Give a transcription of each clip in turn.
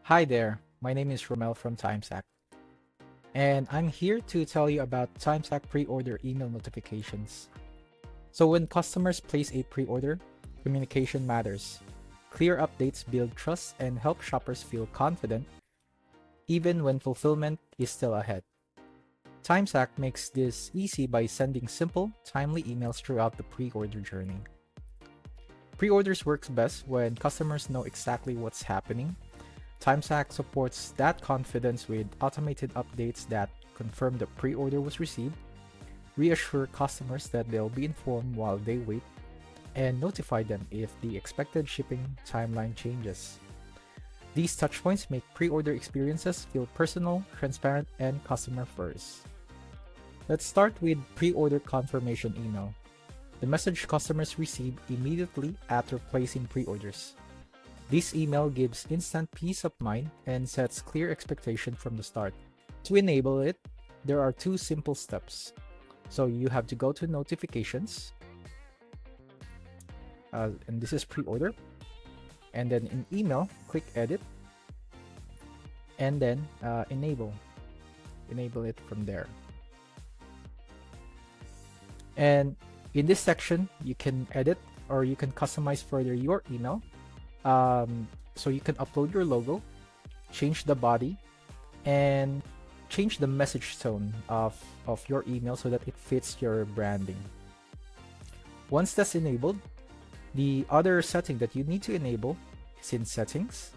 Hi there, my name is Romel from Timesact, and I'm here to tell you about Timesact pre-order email notifications. So when customers place a pre-order, communication matters. Clear updates build trust and help shoppers feel confident even when fulfillment is still ahead. Timesact makes this easy by sending simple, timely emails throughout the pre-order journey. Pre-orders works best when customers know exactly what's happening. Timesact supports that confidence with automated updates that confirm the pre-order was received, reassure customers that they'll be informed while they wait, and notify them if the expected shipping timeline changes. These touchpoints make pre-order experiences feel personal, transparent, and customer first. Let's start with pre-order confirmation email, the message customers receive immediately after placing pre-orders. This email gives instant peace of mind and sets clear expectation from the start. To enable it, there are two simple steps. So you have to go to notifications, and this is pre-order, and then in email, click edit, and then enable it from there. And in this section, you can edit or you can customize further your email. So you can upload your logo, change the body, and change the message tone of your email so that it fits your branding. Once that's enabled, the other setting that you need to enable is in settings.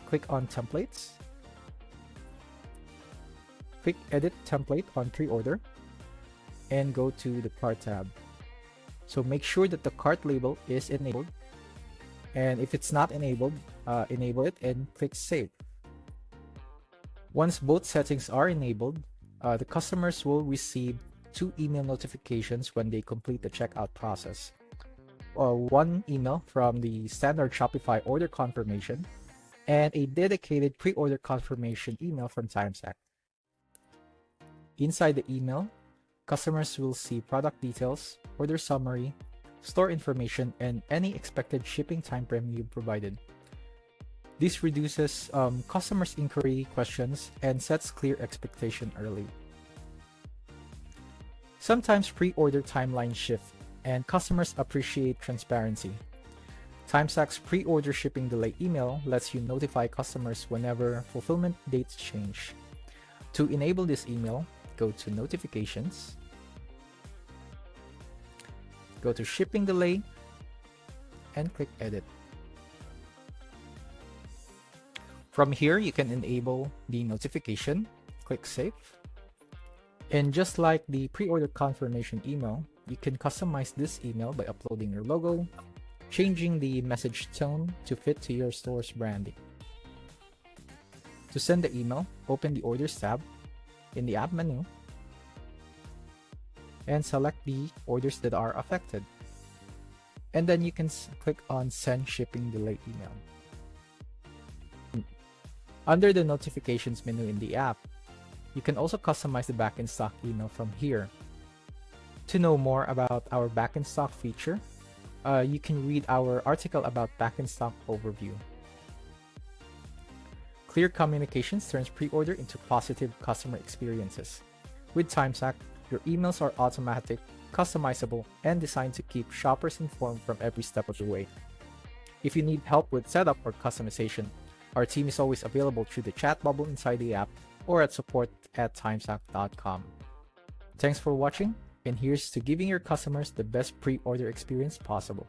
Click on templates. Click edit template on pre-order and go to the cart tab. So make sure that the cart label is enabled. And if it's not enabled, enable it and click save. Once both settings are enabled, the customers will receive 2 email notifications when they complete the checkout process. One email from the standard Shopify order confirmation and a dedicated pre-order confirmation email from Timesact. Inside the email, customers will see product details, order summary, store information, and any expected shipping timeframe you provided. This reduces customers' inquiry questions and sets clear expectation early. Sometimes pre-order timelines shift, and customers appreciate transparency. Timesact's pre-order shipping delay email lets you notify customers whenever fulfillment dates change. To enable this email, go to Notifications, go to Shipping Delay, and click Edit. From here, you can enable the notification, click Save. And just like the pre-order confirmation email, you can customize this email by uploading your logo, changing the message tone to fit to your store's branding. To send the email, open the Orders tab in the app menu and select the orders that are affected. And then you can click on Send Shipping Delay Email. Under the Notifications menu in the app, you can also customize the back in stock email from here. To know more about our back in stock feature, you can read our article about back in stock overview. Clear communications turns pre-order into positive customer experiences. With Timesact, your emails are automatic, customizable, and designed to keep shoppers informed from every step of the way. If you need help with setup or customization, our team is always available through the chat bubble inside the app or at support@timesact.com. Thanks for watching, and here's to giving your customers the best pre-order experience possible.